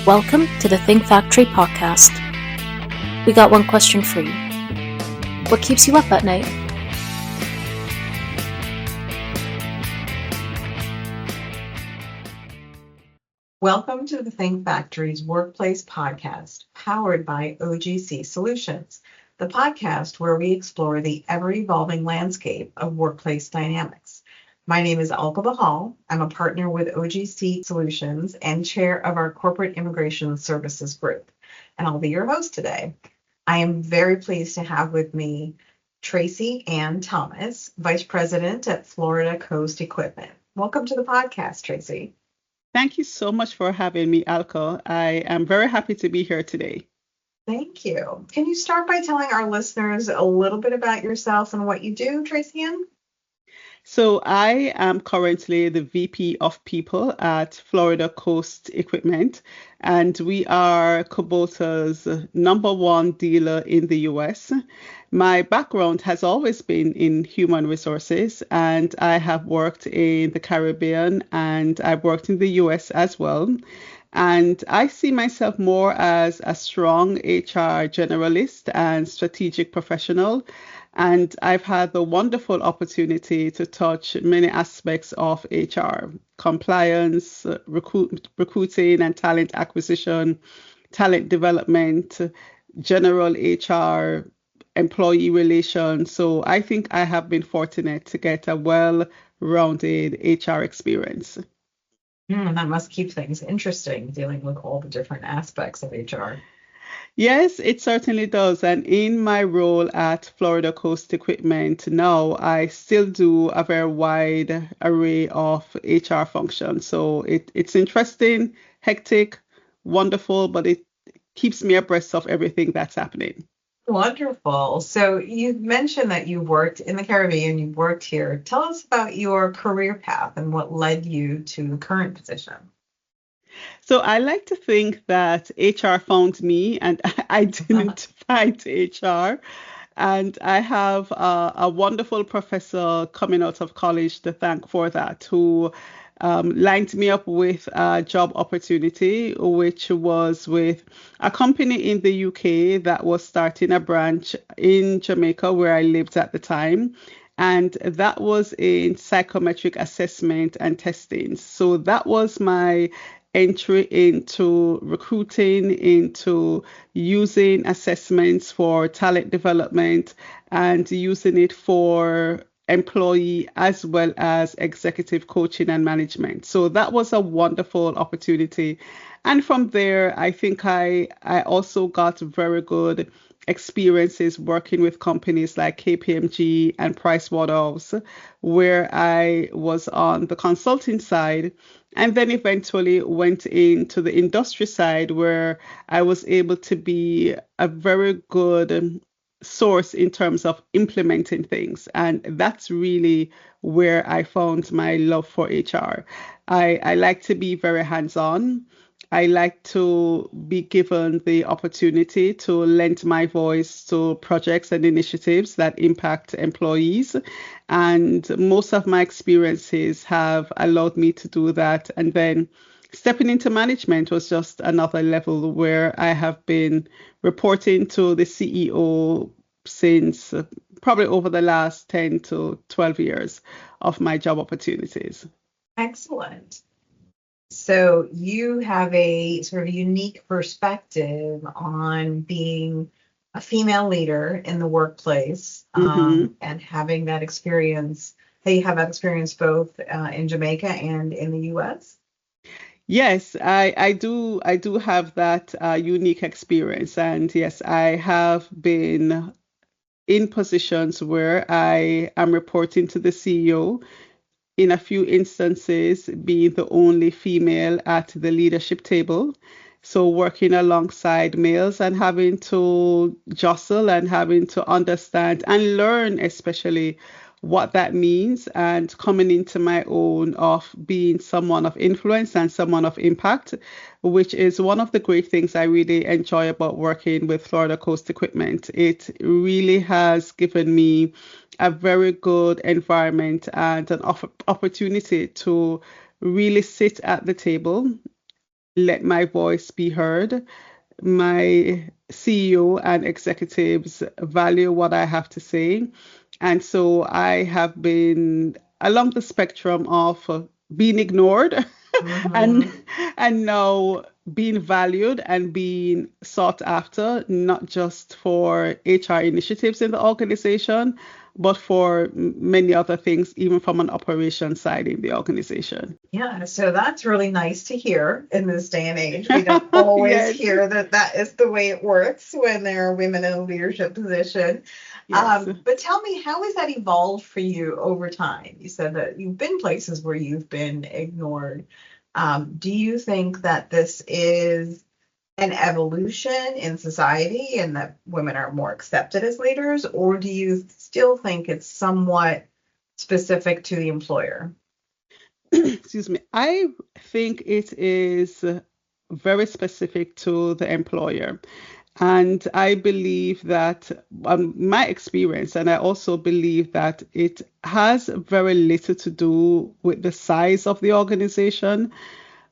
Welcome to the Think Factory podcast. We got one question for you. What keeps you up at night? Welcome to the Think Factory's Workplace Podcast, powered by OGC Solutions, the podcast where we explore the ever-evolving landscape of workplace dynamics. My name is Alka Bahal. I'm a partner with OGC Solutions and chair of our Corporate Immigration Services Group, and I'll be your host today. I am very pleased to have with me Tracey-Anne Thomas, Vice President at Florida Coast Equipment. Welcome to the podcast, Tracey. Thank you so much for having me, Alka. I am very happy to be here today. Thank you. Can you start by telling our listeners a little bit about yourself and what you do, Tracey-Anne? So I am currently the VP of People at Florida Coast Equipment, and we are Kubota's #1 dealer in the US. My background has always been in human resources, and I have worked in the Caribbean and I've worked in the US as well. And I see myself more as a strong HR generalist and strategic professional. And I've had the wonderful opportunity to touch many aspects of HR, compliance, recruiting and talent acquisition, talent development, general HR, employee relations. So I think I have been fortunate to get a well-rounded HR experience. That must keep things interesting, dealing with all the different aspects of HR. Yes, it certainly does. And in my role at Florida Coast Equipment now, I still do a very wide array of HR functions. So it's interesting, hectic, wonderful, but it keeps me abreast of everything that's happening. Wonderful. So you mentioned that you worked in the Caribbean, you worked here. Tell us about your career path and what led you to the current position. So I like to think that HR found me and I didn't find HR. And I have a wonderful professor coming out of college to thank for that, who lined me up with a job opportunity, which was with a company in the UK that was starting a branch in Jamaica, where I lived at the time. And that was in psychometric assessment and testing. So that was my entry into recruiting, into using assessments for talent development and using it for employee as well as executive coaching and management. So that was a wonderful opportunity. And from there, I think I also got very good experiences working with companies like KPMG and Pricewaterhouse, where I was on the consulting side, and then eventually went into the industry side, where I was able to be a very good source in terms of implementing things. And that's really where I found my love for HR. I like to be very hands-on. I like to be given the opportunity to lend my voice to projects and initiatives that impact employees. And most of my experiences have allowed me to do that. And then stepping into management was just another level where I have been reporting to the CEO since probably over the last 10 to 12 years of my job opportunities. Excellent. So you have a sort of unique perspective on being a female leader in the workplace, and having that experience. You have that experience both in Jamaica and in the U.S.? Yes, I do have that unique experience. And yes, I have been in positions where I am reporting to the CEO, in a few instances being the only female at the leadership table. So working alongside males and having to jostle and having to understand and learn, especially what that means, and coming into my own of being someone of influence and someone of impact, which is one of the great things I really enjoy about working with Florida Coast Equipment. It really has given me a very good environment and an opportunity to really sit at the table, let my voice be heard. My CEO and executives value what I have to say. And so I have been along the spectrum of being ignored and Mm-hmm. and now being valued and being sought after, not just for HR initiatives in the organization, but for many other things, even from an operations side in the organization. Yeah, so that's really nice to hear in this day and age. We don't always Yes, hear that that is the way it works when there are women in a leadership position. yes. But tell me, how has that evolved for you over time? You said that you've been places where you've been ignored. Do you think that this is an evolution in society and that women are more accepted as leaders, or do you still think it's somewhat specific to the employer? Excuse me. I think it is very specific to the employer. And I believe that, my experience, and I also believe that it has very little to do with the size of the organization,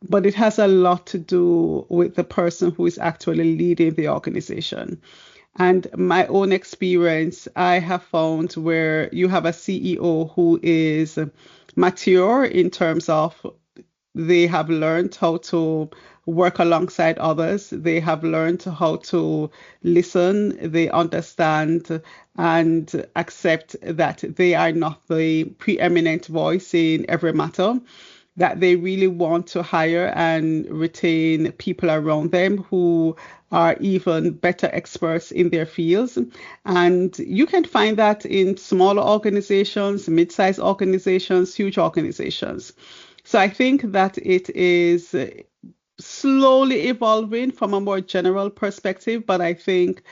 but it has a lot to do with the person who is actually leading the organization. And my own experience, I have found where you have a CEO who is mature in terms of they have learned how to work alongside others. They have learned how to listen. They understand and accept that they are not the preeminent voice in every matter, that they really want to hire and retain people around them who are even better experts in their fields. And you can find that in smaller organizations, mid-sized organizations, huge organizations. So I think that it is slowly evolving from a more general perspective, but I think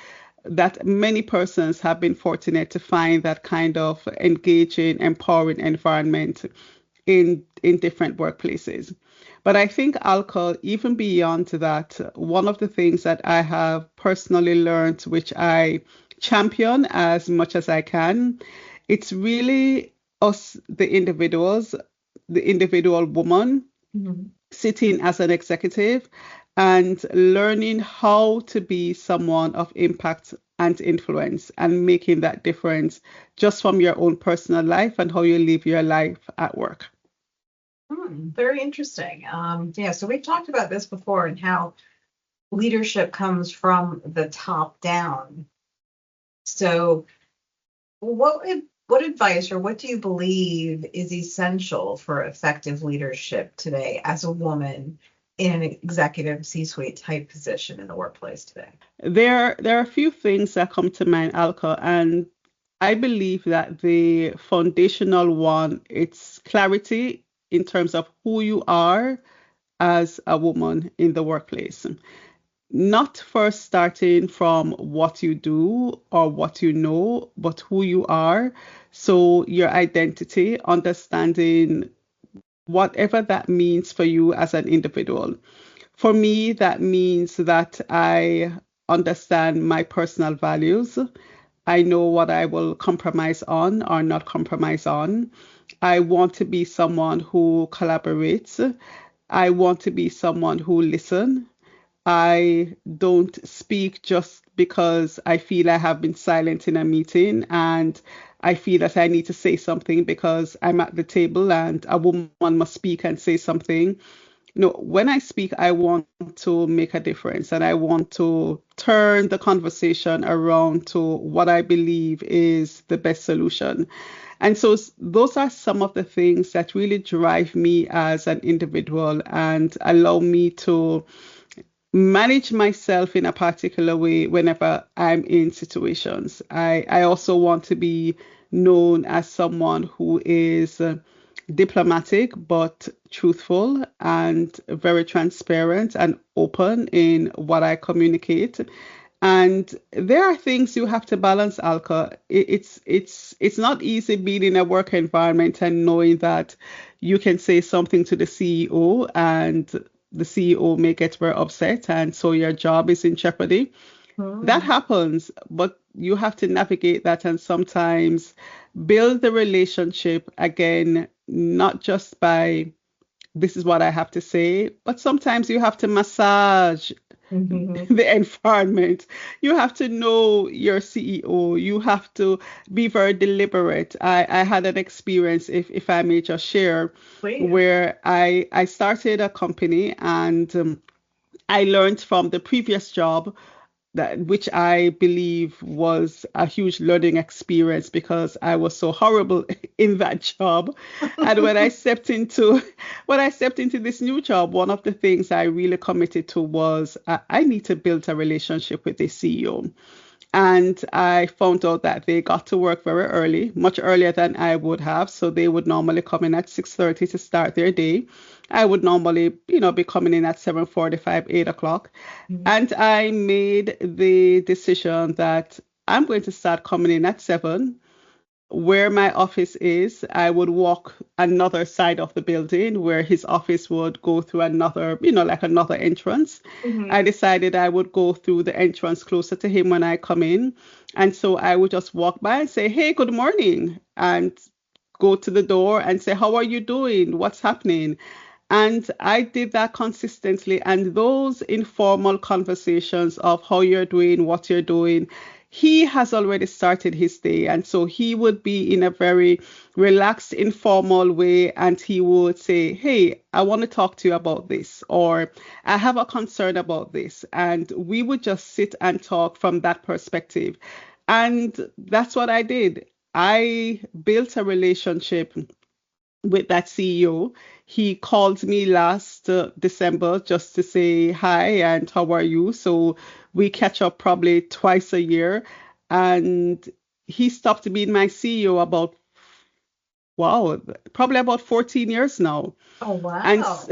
that many persons have been fortunate to find that kind of engaging, empowering environment in different workplaces. But I think alcohol, even beyond that, one of the things that I have personally learned, which I champion as much as I can, it's really us, the individuals, the individual woman Mhm. sitting as an executive and learning how to be someone of impact and influence and making that difference just from your own personal life and how you live your life at work. Very interesting. Yeah, so we've talked about this before and how leadership comes from the top down. So, what advice or what do you believe is essential for effective leadership today as a woman in an executive C-suite type position in the workplace today? There are a few things that come to mind, Alka, and I believe that the foundational one, it's clarity in terms of who you are as a woman in the workplace. Not first starting from what you do or what you know, but who you are. So your identity, understanding whatever that means for you as an individual. For me, that means that I understand my personal values. I know what I will compromise on or not compromise on. I want to be someone who collaborates. I want to be someone who listens. I don't speak just because I feel I have been silent in a meeting and I feel that I need to say something because I'm at the table and a woman must speak and say something. No, when I speak, I want to make a difference and I want to turn the conversation around to what I believe is the best solution. And so those are some of the things that really drive me as an individual and allow me to manage myself in a particular way whenever I'm in situations. I also want to be known as someone who is diplomatic but truthful and very transparent and open in what I communicate. And there are things you have to balance, Alka. It's not easy being in a work environment and knowing that you can say something to the CEO and the CEO may get very upset, and so your job is in jeopardy. That Hmm. happens, but you have to navigate that and sometimes build the relationship again, not just by this is what I have to say. But sometimes you have to massage Mhm. the environment. You have to know your CEO. You have to be very deliberate. I had an experience, if I may just share, Please. where I started a company and I learned from the previous job that which I believe was a huge learning experience because I was so horrible in that job. And when I stepped into this new job, one of the things I really committed to was I need to build a relationship with the CEO. And I found out that they got to work very early, much earlier than I would have. So they would normally come in at 6:30 to start their day. I would normally, be coming in at 7:45, 8 o'clock. Mhm. And I made the decision that I'm going to start coming in at 7. Where my office is, I would walk another side of the building where his office would go through another, like another entrance. I Mhm. decided I would go through the entrance closer to him when I come in. And so I would just walk by and say, "Hey, good morning," and go to the door and say, "How are you doing? What's happening?" And I did that consistently. And those informal conversations of how you're doing, what you're doing, he has already started his day. And so he would be in a very relaxed, informal way. And he would say, "Hey, I want to talk to you about this," or "I have a concern about this." And we would just sit and talk from that perspective. And that's what I did. I built a relationship with that CEO. He called me last December just to say hi and how are you. So we catch up probably twice a year. And he stopped being my CEO about, wow, probably about 14 years now. Oh, And wow.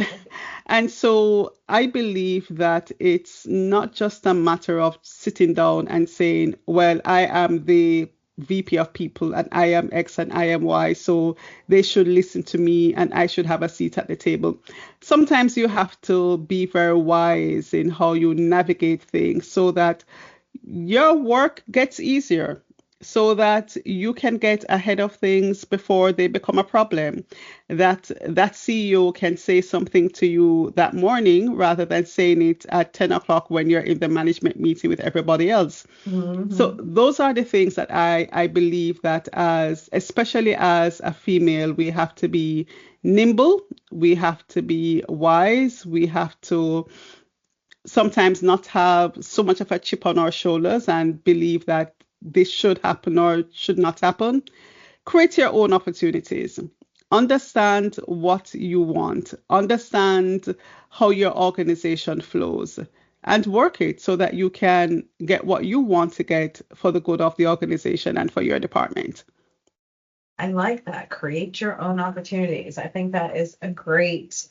and so I believe that it's not just a matter of sitting down and saying, "Well, I am the VP of people and I am X and I am Y, so they should listen to me and I should have a seat at the table." Sometimes you have to be very wise in how you navigate things so that your work gets easier, so that you can get ahead of things before they become a problem. That CEO can say something to you that morning rather than saying it at 10 o'clock when you're in the management meeting with everybody else. So Mhm. those are the things that I believe that especially as a female, we have to be nimble, we have to be wise, we have to sometimes not have so much of a chip on our shoulders and believe that this should happen or should not happen. Create your own opportunities. Understand what you want. Understand how your organization flows and work it so that you can get what you want to get for the good of the organization and for your department. I like that. Create your own opportunities. I think that is a great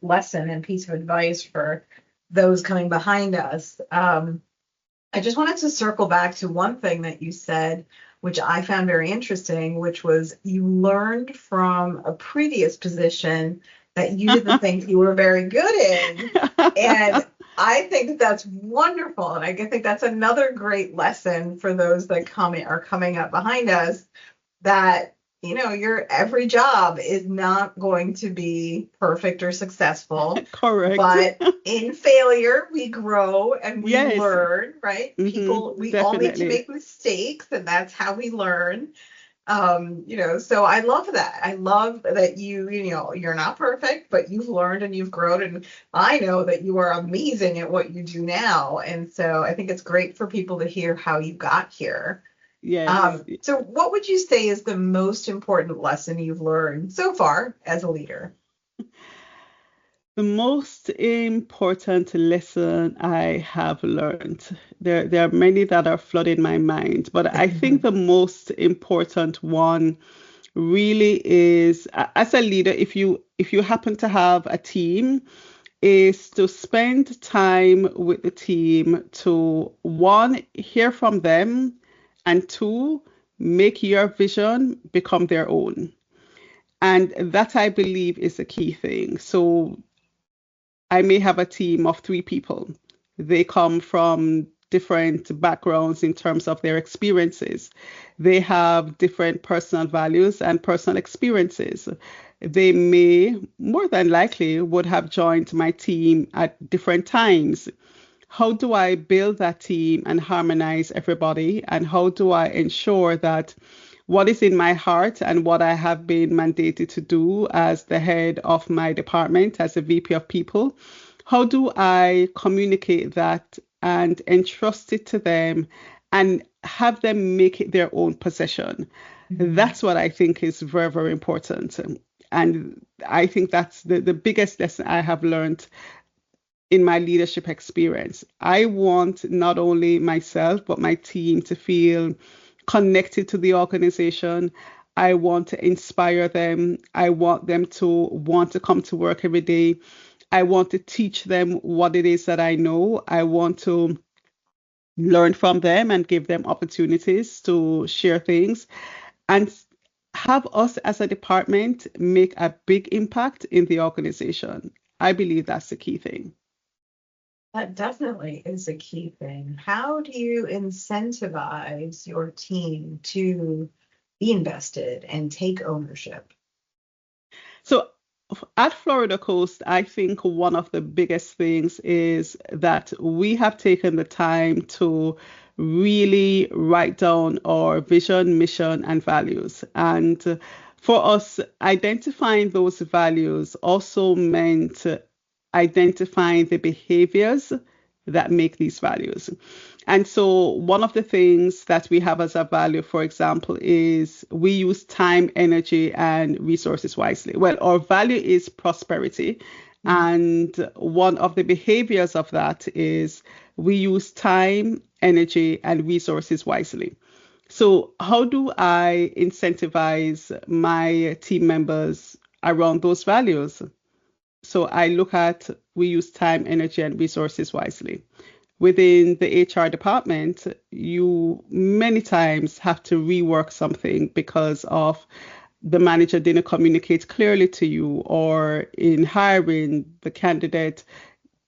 lesson and piece of advice for those coming behind us. I just wanted to circle back to one thing that you said, which I found very interesting, which was you learned from a previous position that you didn't think you were very good in. And I think that that's wonderful. And I think that's another great lesson for those that are coming up behind us, that your every job is not going to be perfect or successful, Correct. but in failure we grow and we Yes. learn, right? People, we all need to Definitely. make mistakes, and that's how we learn. So I love that. I love that you're not perfect, but you've learned and you've grown, and I know that you are amazing at what you do now. And so I think it's great for people to hear how you got here. Yes. So what would you say is the most important lesson you've learned so far as a leader? The most important lesson I have learned, there are many that are flooding my mind, but I think the most important one really is as a leader, if you happen to have a team, is to spend time with the team to one, hear from them, and two, make your vision become their own. And that I believe is a key thing. So I may have a team of 3 people. They come from different backgrounds in terms of their experiences. They have different personal values and personal experiences. they may, more than likely, would have joined my team at different times. How do I build that team and harmonize everybody? And how do I ensure that what is in my heart and what I have been mandated to do as the head of my department, as a VP of people, how do I communicate that and entrust it to them and have them make it their own possession? That's what I think is very, very important. And I think that's the biggest lesson I have learned in my leadership experience. I want not only myself, but my team to feel connected to the organization. I want to inspire them. I want them to want to come to work every day. I want to teach them what it is that I know. I want to learn from them and give them opportunities to share things and have us as a department make a big impact in the organization. I believe that's the key thing. That definitely is a key thing. How do you incentivize your team to be invested and take ownership? So at Florida Coast, I think one of the biggest things is that we have taken the time to really write down our vision, mission, and values. And for us, identifying those values also meant identifying the behaviors that make these values. And so one of the things that we have as a value, for example, is we use time, energy, and resources wisely. Well, our value is prosperity. And one of the behaviors of that is we use time, energy, and resources wisely. So how do I incentivize my team members around those values? So I look at we use time, energy, and resources wisely. Within the HR department, you many times have to rework something because of the manager didn't communicate clearly to you, or in hiring, the candidate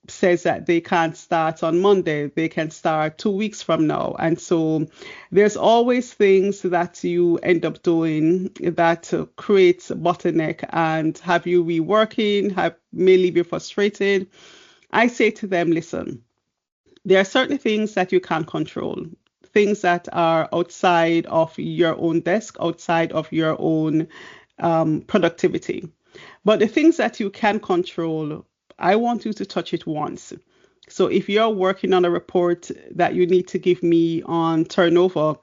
says that they can't start on Monday, they can start 2 weeks from now. And so there's always things that you end up doing that creates a bottleneck and have you reworking, may leave you frustrated. I say to them, listen, there are certain things that you can't control, things that are outside of your own desk, outside of your own productivity. But the things that you can control, I want you to touch it once. So if you're working on a report that you need to give me on turnover,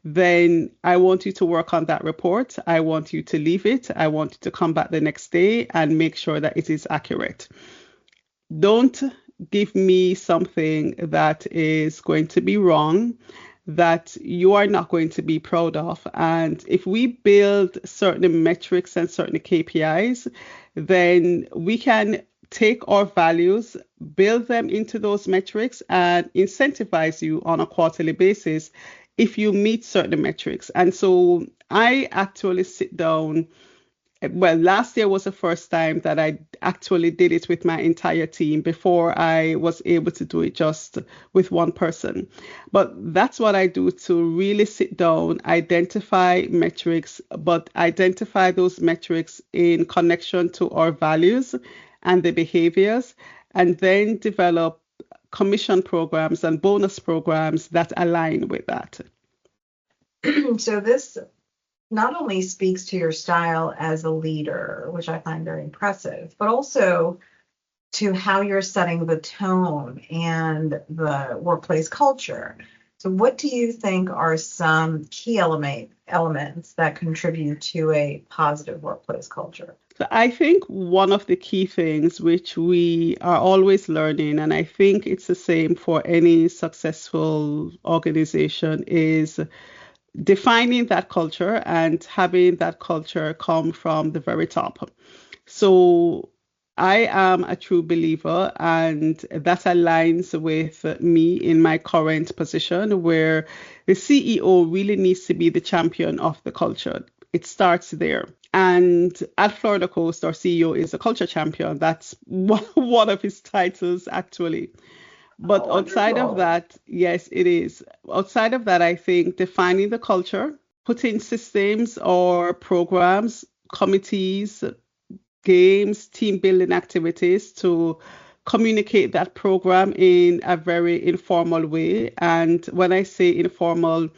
then I want you to work on that report. I want you to leave it. I want you to come back the next day and make sure that it is accurate. Don't give me something that is going to be wrong, that you are not going to be proud of. And if we build certain metrics and certain KPIs, then we can take our values, build them into those metrics, and incentivize you on a quarterly basis if you meet certain metrics. And so I actually sit down. Well, last year was the first time that I actually did it with my entire team before I was able to do it just with one person. But that's what I do, to really sit down, identify metrics, but identify those metrics in connection to our values and the behaviors, and then develop commission programs and bonus programs that align with that. So this not only speaks to your style as a leader, which I find very impressive, but also to how you're setting the tone and the workplace culture. So what do you think are some key elements that contribute to a positive workplace culture? So I think one of the key things which we are always learning, and I think it's the same for any successful organization, is defining that culture and having that culture come from the very top. So I am a true believer, and that aligns with me in my current position, where the CEO really needs to be the champion of the culture. It starts there. And at Florida Coast, our CEO is a culture champion. That's one of his titles, actually. But outside of that, yes, it is. Outside of that, I think defining the culture, putting systems or programs, committees, games, team building activities to communicate that program in a very informal way. And when I say informal,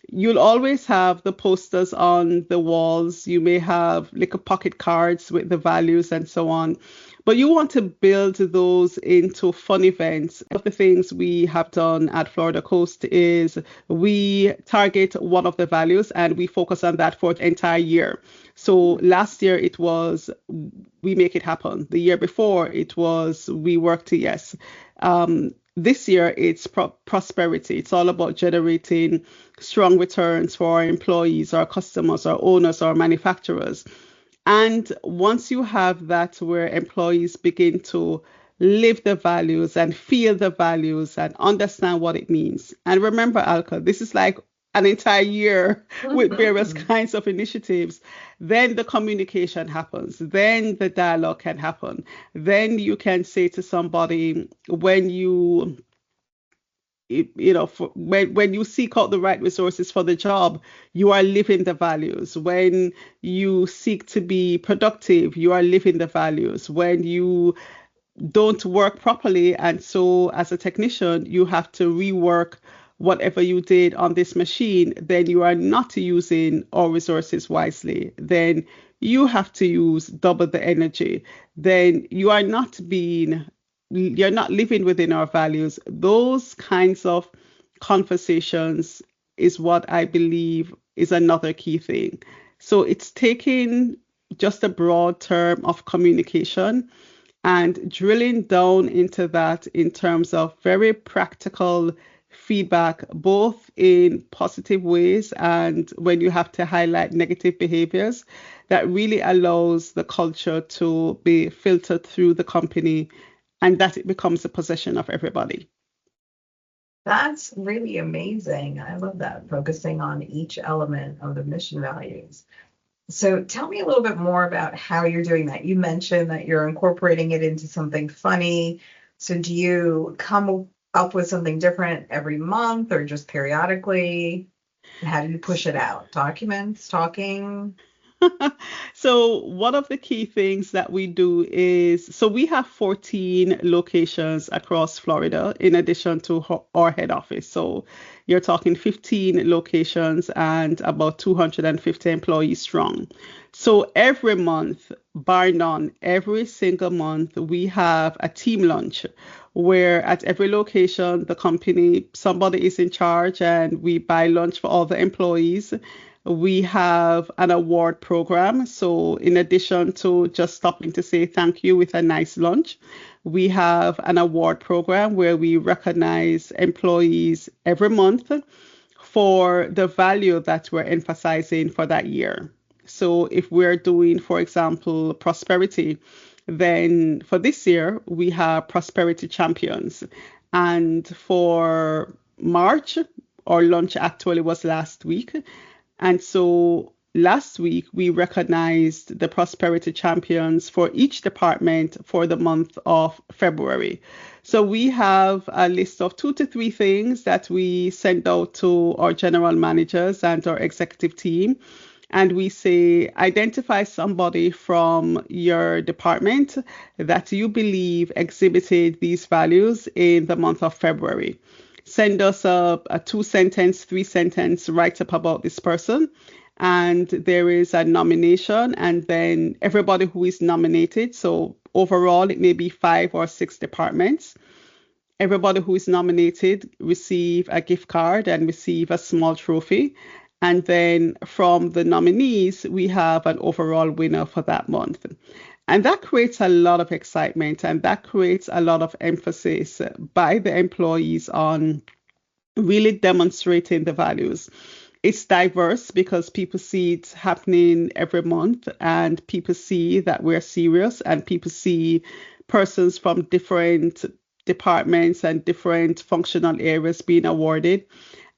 you'll always have the posters on the walls. You may have little pocket cards with the values and so on. But you want to build those into fun events. One of the things we have done at Florida Coast is we target one of the values and we focus on that for the entire year. So last year it was we make it happen. The year before it was we work to yes. This year it's prosperity. It's all about generating strong returns for our employees, our customers, our owners, our manufacturers. And once you have that where employees begin to live the values and feel the values and understand what it means. And remember, Alka, this is like an entire year with various kinds of initiatives. Then the communication happens. Then the dialogue can happen. Then you can say to somebody when when you seek out the right resources for the job, you are living the values. When you seek to be productive, you are living the values. When you don't work properly, and so as a technician, you have to rework whatever you did on this machine, then you are not using our resources wisely. Then you have to use double the energy. Then you're not living within our values. Those kinds of conversations is what I believe is another key thing. So it's taking just a broad term of communication and drilling down into that in terms of very practical feedback, both in positive ways and when you have to highlight negative behaviors, that really allows the culture to be filtered through the company and that it becomes a possession of everybody. That's really amazing. I love that, focusing on each element of the mission values. So tell me a little bit more about how you're doing that. You mentioned that you're incorporating it into something funny. So do you come up with something different every month or just periodically? And how do you push it out? Documents, talking? So one of the key things that we do is, so we have 14 locations across Florida in addition to our head office. So you're talking 15 locations and about 250 employees strong. So every month, bar none, every single month, we have a team lunch where at every location, the company, somebody is in charge and we buy lunch for all the employees. We have an award program. So in addition to just stopping to say thank you with a nice lunch, we have an award program where we recognize employees every month for the value that we're emphasizing for that year. So if we're doing, for example, prosperity, then for this year, we have prosperity champions. And for March, our lunch actually was last week. And so last week, we recognized the prosperity champions for each department for the month of February. So we have a list of 2 to 3 things that we send out to our general managers and our executive team. And we say, identify somebody from your department that you believe exhibited these values in the month of February. Send us a 2-sentence, 3-sentence write-up about this person. And there is a nomination, and then everybody who is nominated. So overall, it may be 5 or 6 departments. Everybody who is nominated receive a gift card and receive a small trophy. And then from the nominees, we have an overall winner for that month. And that creates a lot of excitement and that creates a lot of emphasis by the employees on really demonstrating the values. It's diverse because people see it happening every month and people see that we're serious and people see persons from different departments and different functional areas being awarded.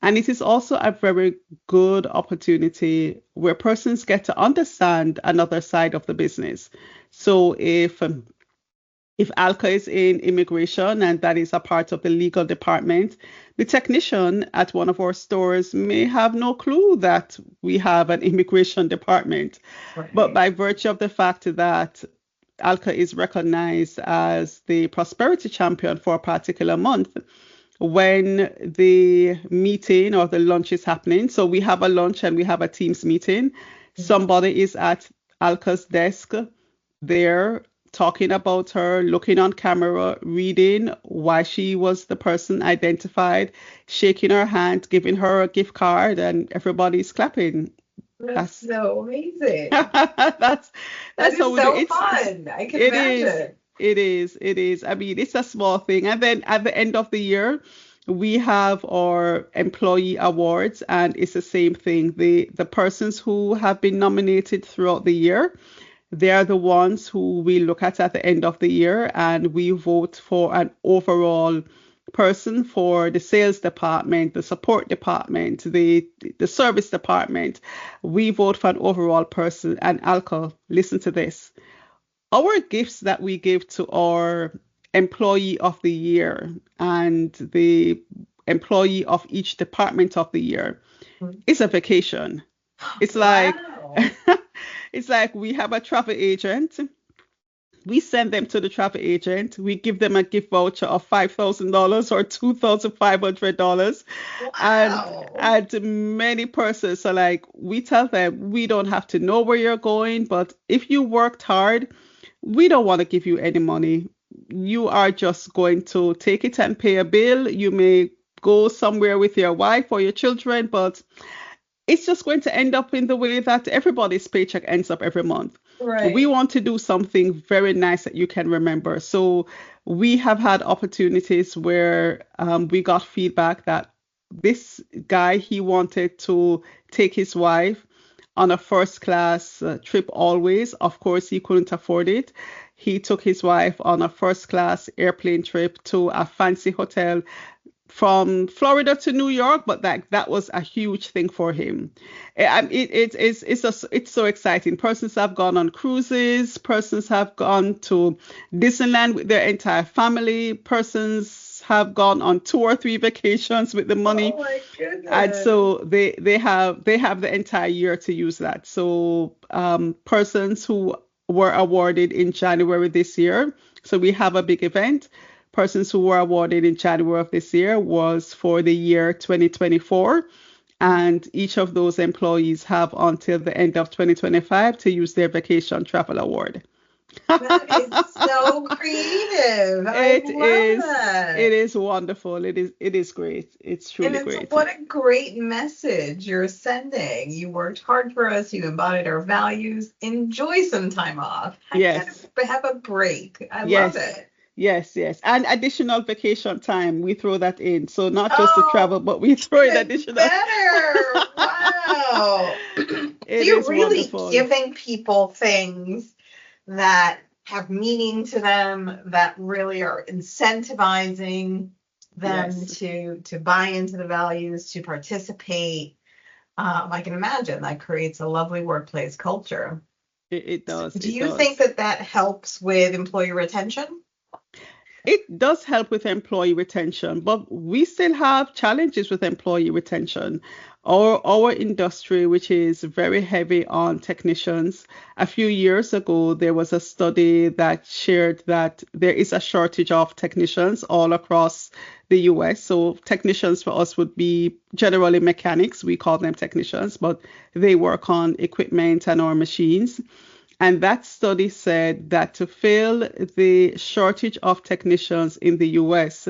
And it is also a very good opportunity where persons get to understand another side of the business. So if Alka is in immigration and that is a part of the legal department, the technician at one of our stores may have no clue that we have an immigration department. Right. But by virtue of the fact that Alka is recognized as the prosperity champion for a particular month when the meeting or the lunch is happening. So we have a lunch and we have a Teams meeting. Somebody is at Alka's desk there talking about her, looking on camera, reading why she was the person identified, shaking her hand, giving her a gift card, and everybody's clapping. That's so amazing. That's That is how we do so it. fun. I can It is. imagine. It is. I mean, it's a small thing. And then at the end of the year, we have our employee awards, and it's the same thing. The persons who have been nominated throughout the year, they are the ones who we look at the end of the year, and we vote for an overall person for the sales department, the support department, the service department. We vote for an overall person. And Alka, listen to this. Our gifts that we give to our employee of the year and the employee of each department of the year is a vacation. It's like Wow. it's like we have a travel agent. We send them to the travel agent. We give them a gift voucher of $5,000 or $2,500. And Wow. and many persons are like, we tell them we don't have to know where you're going, but if you worked hard, we don't want to give you any money. You are just going to take it and pay a bill. You may go somewhere with your wife or your children, but it's just going to end up in the way that everybody's paycheck ends up every month. Right. We want to do something very nice that you can remember. So we have had opportunities where we got feedback that this guy, he wanted to take his wife on a first class trip always. Of course, he couldn't afford it. He took his wife on a first class airplane trip to a fancy hotel from Florida to New York, but that was a huge thing for him. It's so exciting. Persons have gone on cruises. Persons have gone to Disneyland with their entire family. Persons have gone on 2 or 3 vacations with the money. Oh my goodness. And so they have the entire year to use that. So persons who were awarded in January this year. So we have a big event. Persons who were awarded in January of this year was for the year 2024. And each of those employees have until the end of 2025 to use their vacation travel award. That is so creative. I love that. It is wonderful. It is great. It's truly And great. what a great message you're sending. You worked hard for us. You embodied our values. Enjoy some time off. Yes. Have a break. I Yes. love it. Yes, yes. And additional vacation time, we throw that in. So not just the travel, but we throw in Even additional. better. Wow. So you're really wonderful. giving people things that have meaning to them, that really are incentivizing them Yes. to buy into the values, to participate. I can imagine that creates a lovely workplace culture. It does. Do It you does. think that helps with employee retention? It does help with employee retention, but we still have challenges with employee retention. Our industry, which is very heavy on technicians, a few years ago, there was a study that shared that there is a shortage of technicians all across the US. So technicians for us would be generally mechanics. We call them technicians, but they work on equipment and our machines. And that study said that to fill the shortage of technicians in the US,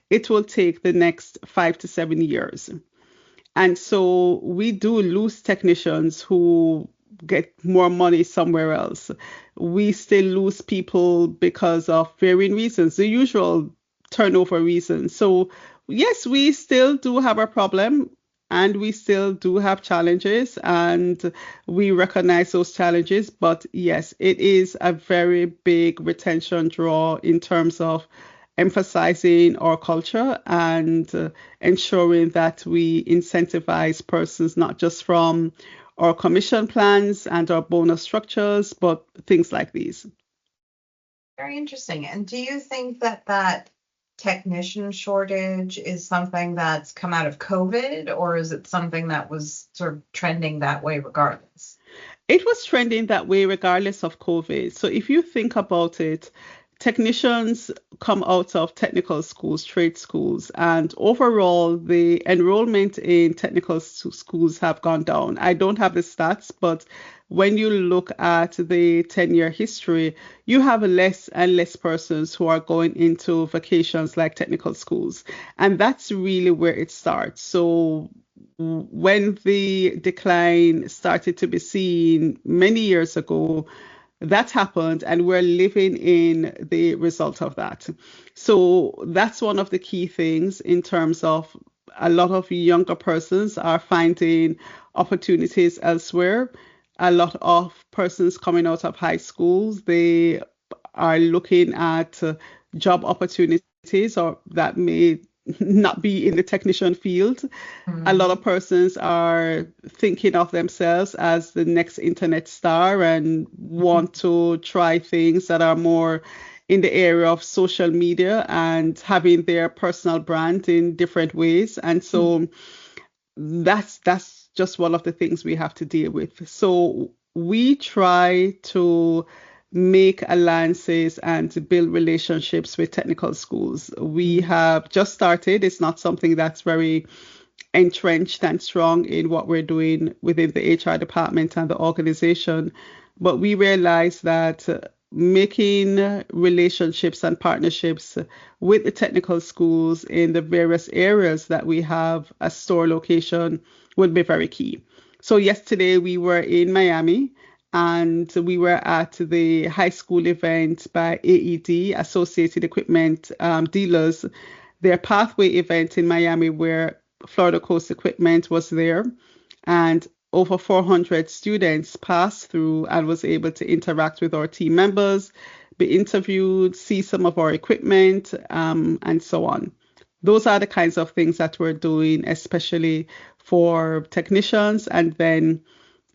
it will take the next 5 to 7 years. And so we do lose technicians who get more money somewhere else. We still lose people because of varying reasons, the usual turnover reasons. So, yes, we still do have a problem. And we still do have challenges, and we recognize those challenges. But yes, it is a very big retention draw in terms of emphasizing our culture and ensuring that we incentivize persons not just from our commission plans and our bonus structures, but things like these. Very interesting. And do you think that technician shortage is something that's come out of COVID, or is it something that was sort of trending that way regardless? It was trending that way regardless of COVID. So if you think about it, technicians come out of technical schools, trade schools, and overall the enrollment in technical schools have gone down. I don't have the stats, but when you look at the 10-year history, you have less and less persons who are going into vocations like technical schools. And that's really where it starts. So when the decline started to be seen many years ago, that happened, and we're living in the result of that. So that's one of the key things in terms of a lot of younger persons are finding opportunities elsewhere. A lot of persons coming out of high schools, they are looking at job opportunities or that may not be in the technician field. A lot Mhm. of persons are thinking of themselves as the next internet star and want to try things that are more in the area of social media and having their personal brand in different ways. And so that's just one of the things we have to deal with. So we try to make alliances and to build relationships with technical schools. We have just started. It's not something that's very entrenched and strong in what we're doing within the HR department and the organization. But we realize that making relationships and partnerships with the technical schools in the various areas that we have a store location would be very key. So yesterday we were in Miami and we were at the high school event by AED, Associated Equipment Dealers, their pathway event in Miami where Florida Coast Equipment was there, and over 400 students passed through and was able to interact with our team members, be interviewed, see some of our equipment, and so on. Those are the kinds of things that we're doing, especially for technicians, and then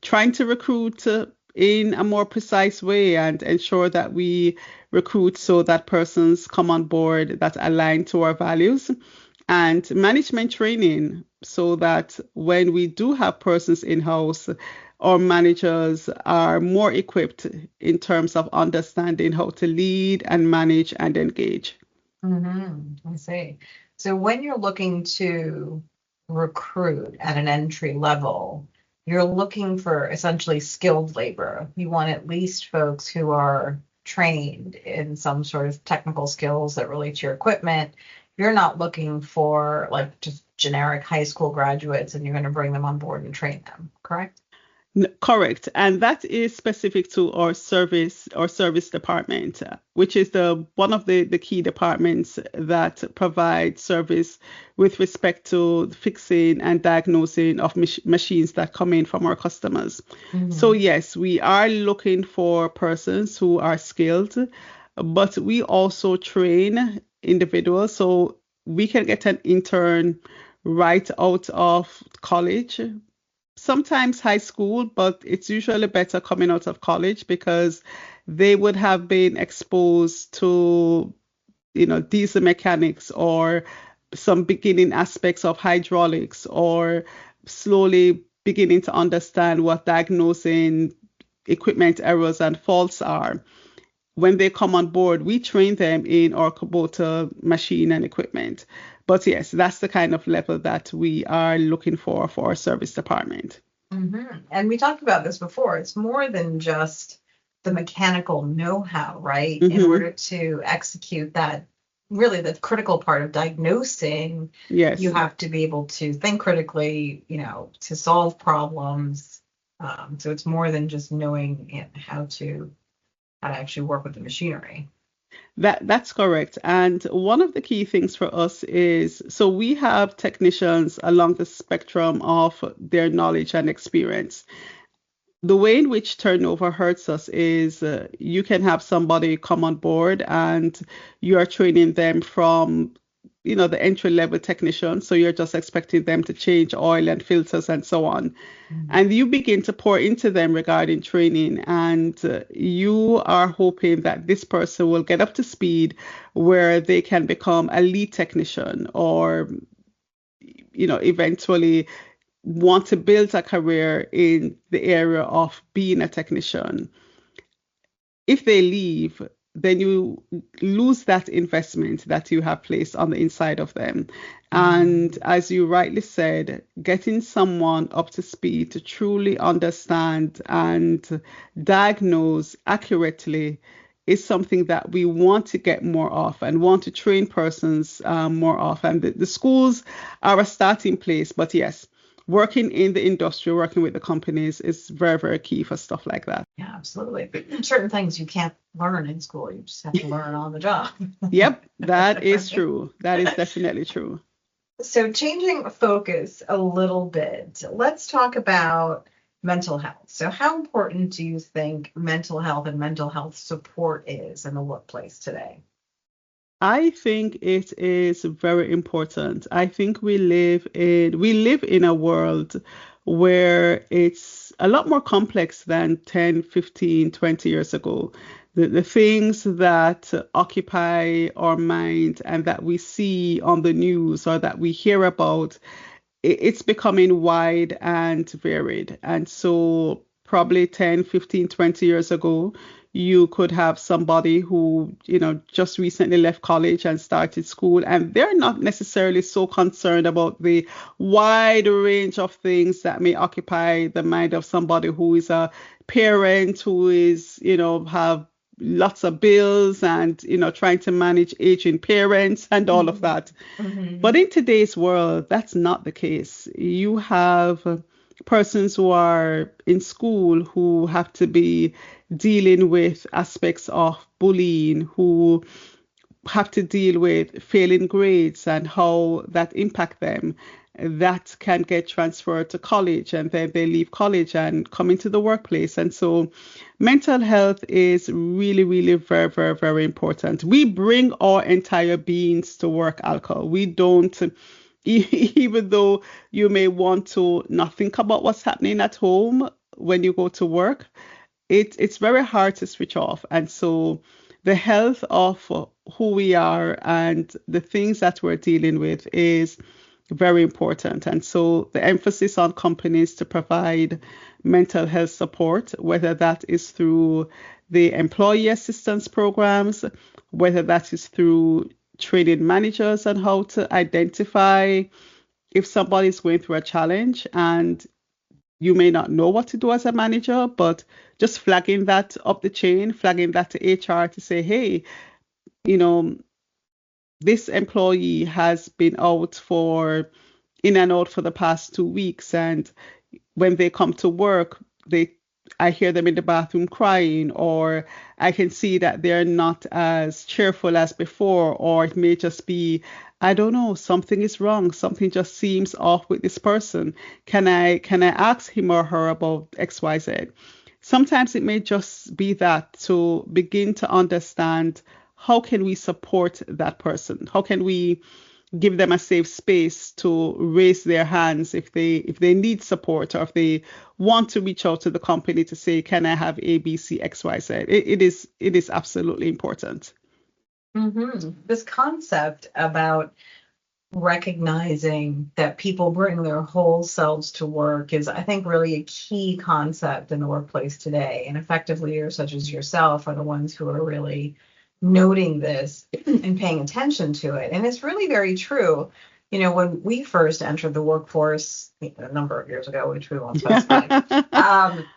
trying to recruit in a more precise way and ensure that we recruit so that persons come on board that align to our values, and management training so that when we do have persons in-house, our managers are more equipped in terms of understanding how to lead and manage and engage. I see. So when you're looking to recruit at an entry level, you're looking for essentially skilled labor. You want at least folks who are trained in some sort of technical skills that relate to your equipment. You're not looking for like just generic high school graduates and you're going to bring them on board and train them, correct? Correct. And that is specific to our service department, which is the one of the key departments that provide service with respect to fixing and diagnosing of machines that come in from our customers. So Hmm. yes, we are looking for persons who are skilled, but we also train individuals. So we can get an intern right out of college, sometimes high school, but it's usually better coming out of college because they would have been exposed to, diesel mechanics or some beginning aspects of hydraulics or slowly beginning to understand what diagnosing equipment errors and faults are. When they come on board, we train them in our Kubota machine and equipment. But yes, that's the kind of level that we are looking for our service department. And we talked about this before. It's more than just the mechanical know-how, right? In Hmm. order to execute that, really the critical part of diagnosing, you Yes. have to be able to think critically, to solve problems. So it's more than just knowing how to actually work with the machinery. That's correct. And one of the key things for us is so we have technicians along the spectrum of their knowledge and experience. The way in which turnover hurts us is you can have somebody come on board and you are training them from the entry level technician, so you're just expecting them to change oil and filters and so on, Mhm. and you begin to pour into them regarding training, and you are hoping that this person will get up to speed where they can become a lead technician or eventually want to build a career in the area of being a technician, if they leave, then you lose that investment that you have placed on the inside of them. And as you rightly said, getting someone up to speed to truly understand and diagnose accurately is something that we want to get more of and want to train persons more of. And the schools are a starting place, but yes, working in the industry, working with the companies is very, very key for stuff like that. Yeah, absolutely. Certain things you can't learn in school. You just have to learn on the job. Yep, that is true. That is definitely true. So changing focus a little bit, let's talk about mental health. So how important do you think mental health and mental health support is in the workplace today? I think it is very important. I think we live in a world where it's a lot more complex than 10, 15, 20 years ago. The things that occupy our mind and that we see on the news or that we hear about, it's becoming wide and varied. And so probably 10, 15, 20 years ago, you could have somebody who, just recently left college and started school, and they're not necessarily so concerned about the wide range of things that may occupy the mind of somebody who is a parent, who is, have lots of bills and, trying to manage aging parents and all of that. Mm-hmm. But in today's world, that's not the case. You have persons who are in school who have to be dealing with aspects of bullying, who have to deal with failing grades and how that impact them. That can get transferred to college, and then they leave college and come into the workplace. And so mental health is really, really very, very, very important. We bring our entire beings to work, Alcohol. We don't, even though you may want to not think about what's happening at home when you go to work, it's very hard to switch off. And so the health of who we are and the things that we're dealing with is very important. And so the emphasis on companies to provide mental health support, whether that is through the employee assistance programs, whether that is through training managers on how to identify if somebody is going through a challenge and you may not know what to do as a manager, but just flagging that up the chain, flagging that to HR to say, hey, you know, this employee has been in and out for the past 2 weeks, and when they come to work, I hear them in the bathroom crying, or I can see that they're not as cheerful as before, or it may just be, I don't know, something is wrong, something just seems off with this person. Can I ask him or her about XYZ? Sometimes it may just be that, to begin to understand how can we support that person? How can we give them a safe space to raise their hands if they need support, or if they want to reach out to the company to say, can I have A, B, C, X, Y, Z? It is absolutely important. Mm-hmm. This concept about recognizing that people bring their whole selves to work is, I think, really a key concept in the workplace today. And effective leaders such as yourself are the ones who are really noting this and paying attention to it. And it's really very true. When we first entered the workforce a number of years ago, which we won't specify,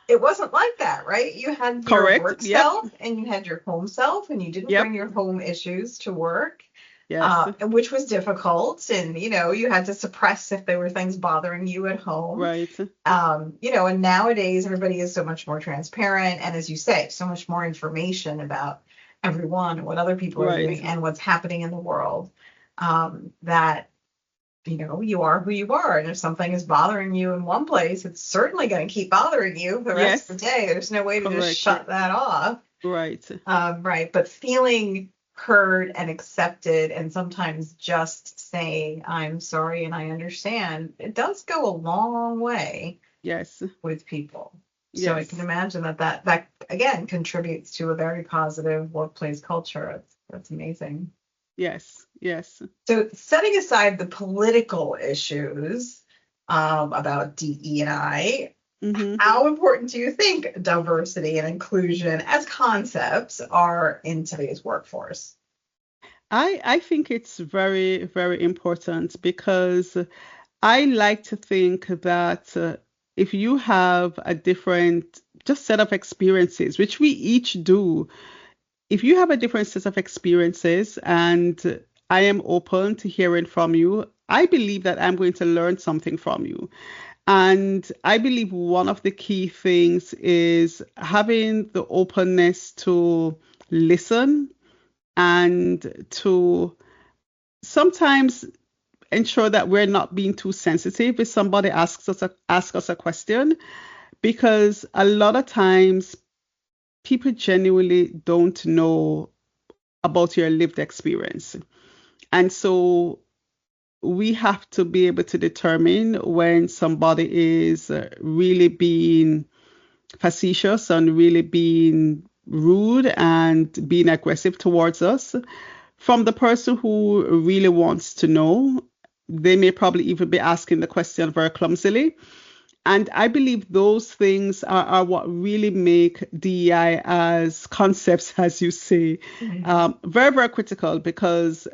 it wasn't like that, right? You had your Correct. work Yep. self and you had your home self, and you didn't Yep. bring your home issues to work. Yes. Which was difficult, and you had to suppress if there were things bothering you at home. Right. And nowadays everybody is so much more transparent, and as you say, so much more information about everyone and what other people are doing and what's happening in the world. That you are who you are, and if something is bothering you in one place, it's certainly going to keep bothering you for the rest of the day. There's no way to just shut that off. Right. Right. But feeling heard and accepted, and sometimes just saying, I'm sorry and I understand, it does go a long way. Yes. With people. Yes. So I can imagine that again contributes to a very positive workplace culture. That's amazing. Yes. Yes. So setting aside the political issues, about DE&I. Hmm. How important do you think diversity and inclusion as concepts are in today's workforce? I think it's very, very important because I like to think that if you have a different just set of experiences, which we each do, if you have a different set of experiences and I am open to hearing from you, I believe that I'm going to learn something from you. And I believe one of the key things is having the openness to listen and to sometimes ensure that we're not being too sensitive if somebody asks us a question, because a lot of times people genuinely don't know about your lived experience. And so we have to be able to determine when somebody is really being facetious and really being rude and being aggressive towards us from the person who really wants to know. They may probably even be asking the question very clumsily. And I believe those things are what really make DEI as concepts, as you say, very, very critical, because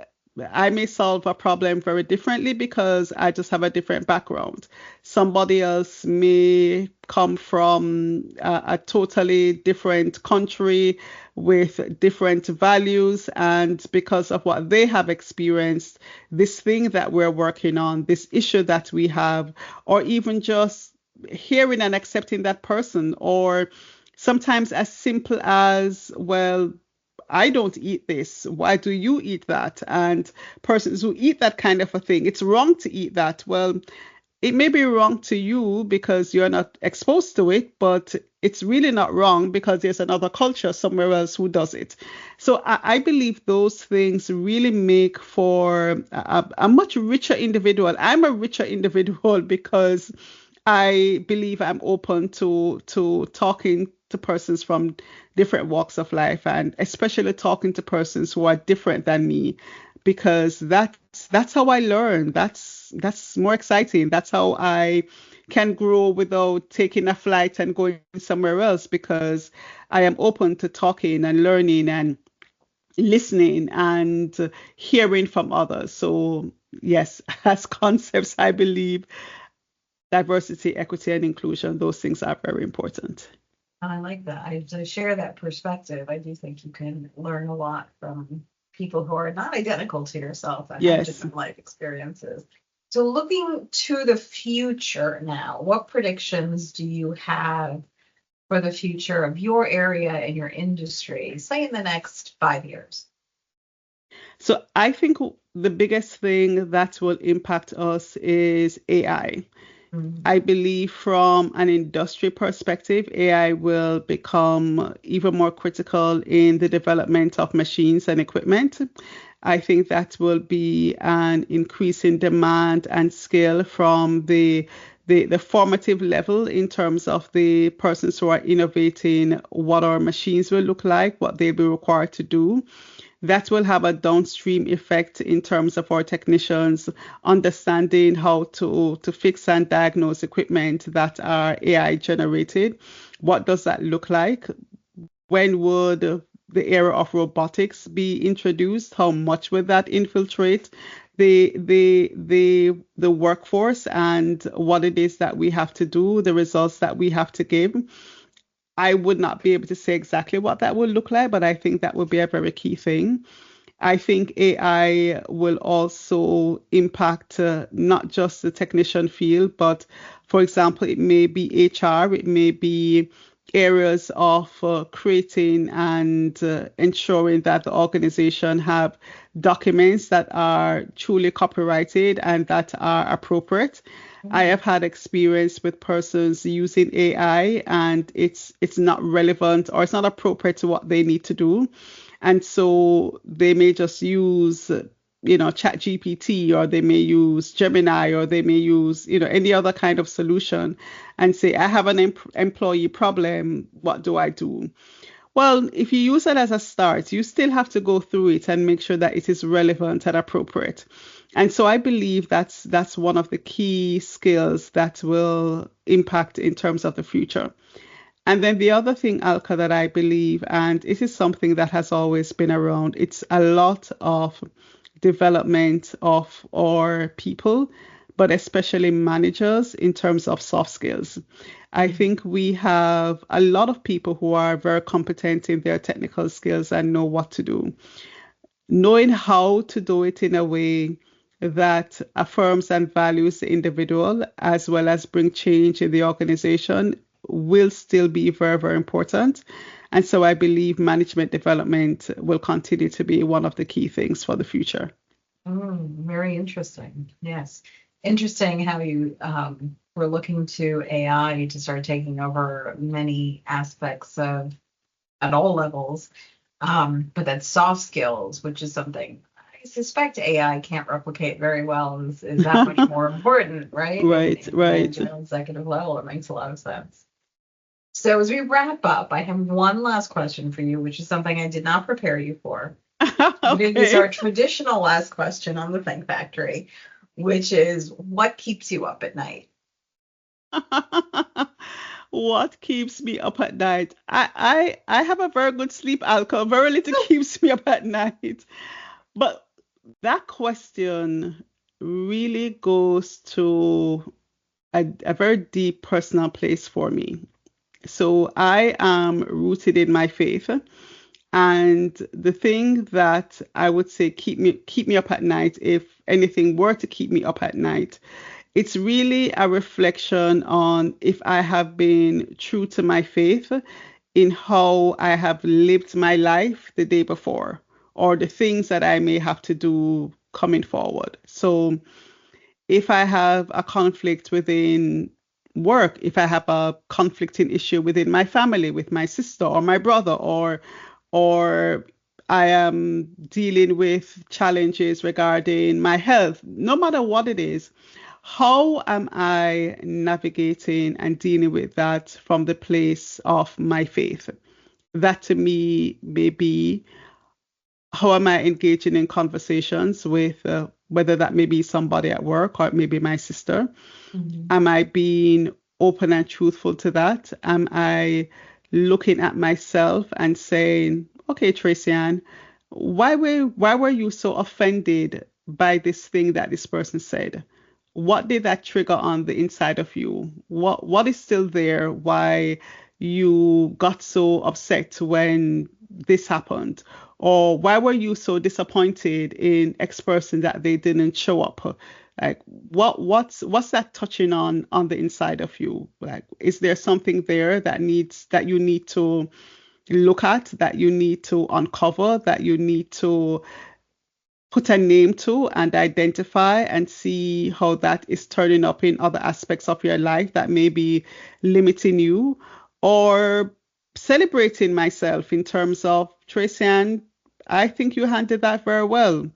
I may solve a problem very differently because I just have a different background. Somebody else may come from a totally different country with different values, and because of what they have experienced, this thing that we're working on, this issue that we have, or even just hearing and accepting that person, or sometimes as simple as, well, I don't eat this. Why do you eat that? And persons who eat that kind of a thing, it's wrong to eat that. Well, it may be wrong to you because you're not exposed to it, but it's really not wrong because there's another culture somewhere else who does it. So I believe those things really make for a much richer individual. I'm a richer individual because I believe I'm open to talking to persons from different walks of life, and especially talking to persons who are different than me, because that's how I learn. That's more exciting. That's how I can grow without taking a flight and going somewhere else, because I am open to talking and learning and listening and hearing from others. So yes, as concepts, I believe diversity, equity, and inclusion, those things are very important. I like that. I share that perspective. I do think you can learn a lot from people who are not identical to yourself and have Yes. different life experiences. So, looking to the future now, what predictions do you have for the future of your area and your industry, say in the next 5 years? So I think the biggest thing that will impact us is AI. Mhm. I believe from an industry perspective, AI will become even more critical in the development of machines and equipment. I think that will be an increase in demand and skill from the formative level in terms of the persons who are innovating what our machines will look like, what they'll be required to do. That will have a downstream effect in terms of our technicians understanding how to fix and diagnose equipment that are AI generated. What does that look like? When would the era of robotics be introduced? How much would that infiltrate the workforce and what it is that we have to do, the results that we have to give? I would not be able to say exactly what that would look like, but I think that would be a very key thing. I think AI will also impact not just the technician field, but for example, it may be HR, it may be areas of creating and ensuring that the organization have documents that are truly copyrighted and that are appropriate. I have had experience with persons using AI and it's not relevant or it's not appropriate to what they need to do. And so they may just use, Chat GPT, or they may use Gemini, or they may use, any other kind of solution and say, I have an employee problem. What do I do? Well, if you use it as a start, you still have to go through it and make sure that it is relevant and appropriate. And so I believe that's one of the key skills that will impact in terms of the future. And then the other thing, Alka, that I believe, and it is something that has always been around, it's a lot of development of our people, but especially managers in terms of soft skills. I think we have a lot of people who are very competent in their technical skills and know what to do. Knowing how to do it in a way that affirms and values the individual as well as bring change in the organization will still be very, very important. And so I believe management development will continue to be one of the key things for the future. Very interesting. Yes. Interesting how you were looking to AI to start taking over many aspects of at all levels. But that soft skills, which is something I suspect AI can't replicate very well, is that much more important, right? Right, In right. management executive level, it makes a lot of sense. So as we wrap up, I have one last question for you, which is something I did not prepare you for. It is our Okay. traditional last question on the Think Factory, which is what keeps you up at night? What keeps me up at night? I have a very good sleep, Alka. Very little keeps me up at night. But that question really goes to a very deep personal place for me. So I am rooted in my faith. And the thing that I would say keep me up at night, if anything were to keep me up at night, it's really a reflection on if I have been true to my faith in how I have lived my life the day before, or the things that I may have to do coming forward. So if I have a conflict within work, if I have a conflicting issue within my family, with my sister or my brother, or I am dealing with challenges regarding my health, no matter what it is, how am I navigating and dealing with that from the place of my faith? That to me may be how am I engaging in conversations with whether that may be somebody at work or it may be my sister. Mhm. Am I being open and truthful to that? Am I looking at myself and saying, okay, Tracey-Anne, why were you so offended by this thing that this person said? What did that trigger on the inside of you? What is still there? Why you got so upset when this happened? Or why were you so disappointed in X person that they didn't show up? Like what's that touching on the inside of you? Like, is there something there that you need to look at, that you need to uncover, that you need to put a name to and identify and see how that is turning up in other aspects of your life that may be limiting you, or celebrating myself in terms of Tracy-Anne, I think you handled that very well.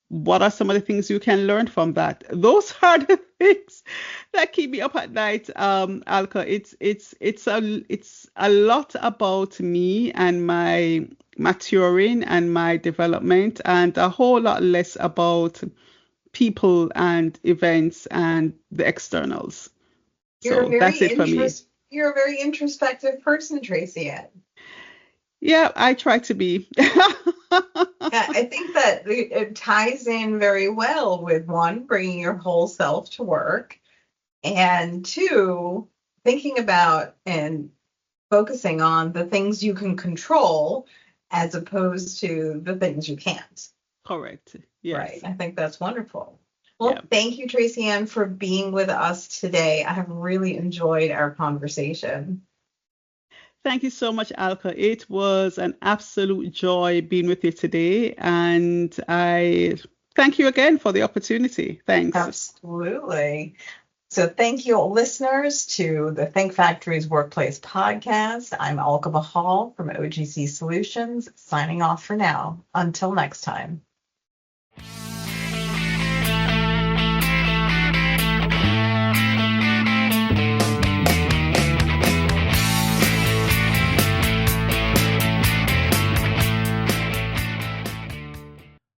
What are some of the things you can learn from that? Those are the things that keep me up at night, Alka. It's a lot about me and my maturing and my development, and a whole lot less about people and events and the externals. So that's it for me. You're a very introspective person, Tracy-Anne. Yeah, I try to be. Yeah, I think that it ties in very well with one, bringing your whole self to work, and two, thinking about and focusing on the things you can control as opposed to the things you can't. Correct. Right. Yes. I think that's wonderful. Yeah. Well, thank you, Tracy-Anne, for being with us today. I have really enjoyed our conversation. Thank you so much, Alka. It was an absolute joy being with you today. And I thank you again for the opportunity. Thanks. Absolutely. So thank you, listeners, to the Think Factory's Workplace Podcast. I'm Alka Bahal from OGC Solutions, signing off for now. Until next time.